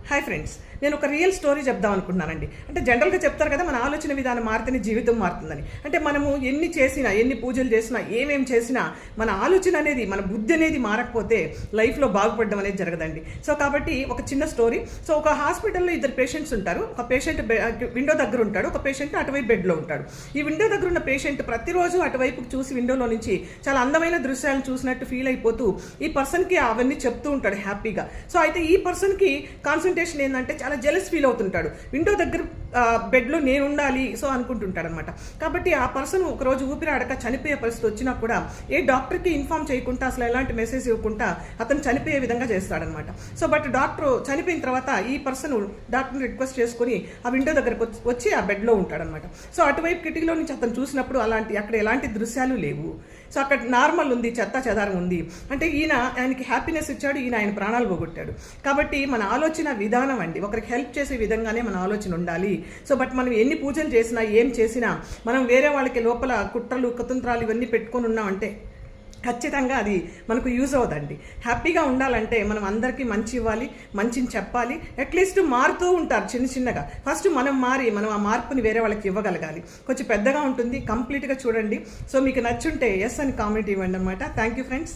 Hi friends, నేను ఒక real story చెప్దాం అనుకుంటున్నానండి. అంటే జనరల్గా చెప్తారు కదా, మన ఆలోచన విధానం మారితేనే జీవితం మారుతుందని. అంటే మనము ఎన్ని చేసినా, ఎన్ని పూజలు చేసినా, ఏమేం చేసినా మన ఆలోచన అనేది, మన బుద్ధి అనేది మారకపోతే లైఫ్లో బాగుపడడం అనేది జరగదండి. సో కాబట్టి ఒక చిన్న స్టోరీ. సో ఒక హాస్పిటల్లో ఇద్దరు పేషెంట్స్ ఉంటారు. ఒక పేషెంట్ విండో దగ్గర ఉంటాడు, ఒక పేషెంట్ అటువైపు బెడ్లో ఉంటాడు. ఈ విండో దగ్గర ఉన్న పేషెంట్ ప్రతిరోజు అటువైపు చూసి విండోలో నుంచి చాలా అందమైన దృశ్యాలను చూసినట్టు ఫీల్ అయిపోతూ ఈ పర్సన్కి అవన్నీ చెప్తూ ఉంటాడు హ్యాపీగా. సో అయితే ఈ పర్సన్కి కాన్సన్ట్రేషన్ ఏంటంటే చాలా జెలస్ ఫీల్ అవుతుంటాడు. విండో దగ్గర బెడ్లో నేను ఉండాలి సో అనుకుంటుంటాడు అనమాట. కాబట్టి ఆ పర్సన్ ఒకరోజు ఊపిరాడక చనిపోయే పరిస్థితి వచ్చినా కూడా ఏ డాక్టర్కి ఇన్ఫార్మ్ చేయకుండా, అసలు ఎలాంటి మెసేజ్ ఇవ్వకుండా అతను చనిపోయే విధంగా చేస్తాడనమాట. సో బట్ డాక్టర్ చనిపోయిన తర్వాత ఈ పర్సన్ డాక్టర్ని రిక్వెస్ట్ చేసుకుని ఆ విండో దగ్గరకు వచ్చి ఆ బెడ్లో ఉంటాడనమాట. సో అటువైపు కిటికీలో నుంచి అతను చూసినప్పుడు అక్కడ ఎలాంటి దృశ్యాలు లేవు. సో అక్కడ నార్మల్ ఉంది, చెత్తా చెదారం ఉంది. అంటే ఆయనకి హ్యాపీనెస్ ఇచ్చాడు, ఆయన ప్రాణాలు పోగొట్టాడు. కాబట్టి మన ఆలోచన విధానం అండి, ఒకరికి హెల్ప్ చేసే విధంగానే మన ఆలోచన ఉండాలి. సో బట్ మనం ఎన్ని పూజలు చేసినా, ఏం చేసినా, మనం వేరే వాళ్ళకి లోపల కుట్రలు కుతంత్రాలు ఇవన్నీ పెట్టుకొని ఉన్నామంటే ఖచ్చితంగా అది మనకు యూజ్ అవ్వదండి. హ్యాపీగా ఉండాలంటే మనం అందరికీ మంచి ఇవ్వాలి, మంచిని చెప్పాలి. అట్లీస్ట్ మారుతూ ఉంటారు చిన్న చిన్నగా. ఫస్ట్ మనం మనం ఆ మార్పుని వేరే వాళ్ళకి ఇవ్వగలగాలి. కొంచెం పెద్దగా ఉంటుంది, కంప్లీట్గా చూడండి. సో మీకు నచ్చుంటే ఎస్ అని కామెంట్ ఇవ్వండి అనమాట. Thank you friends.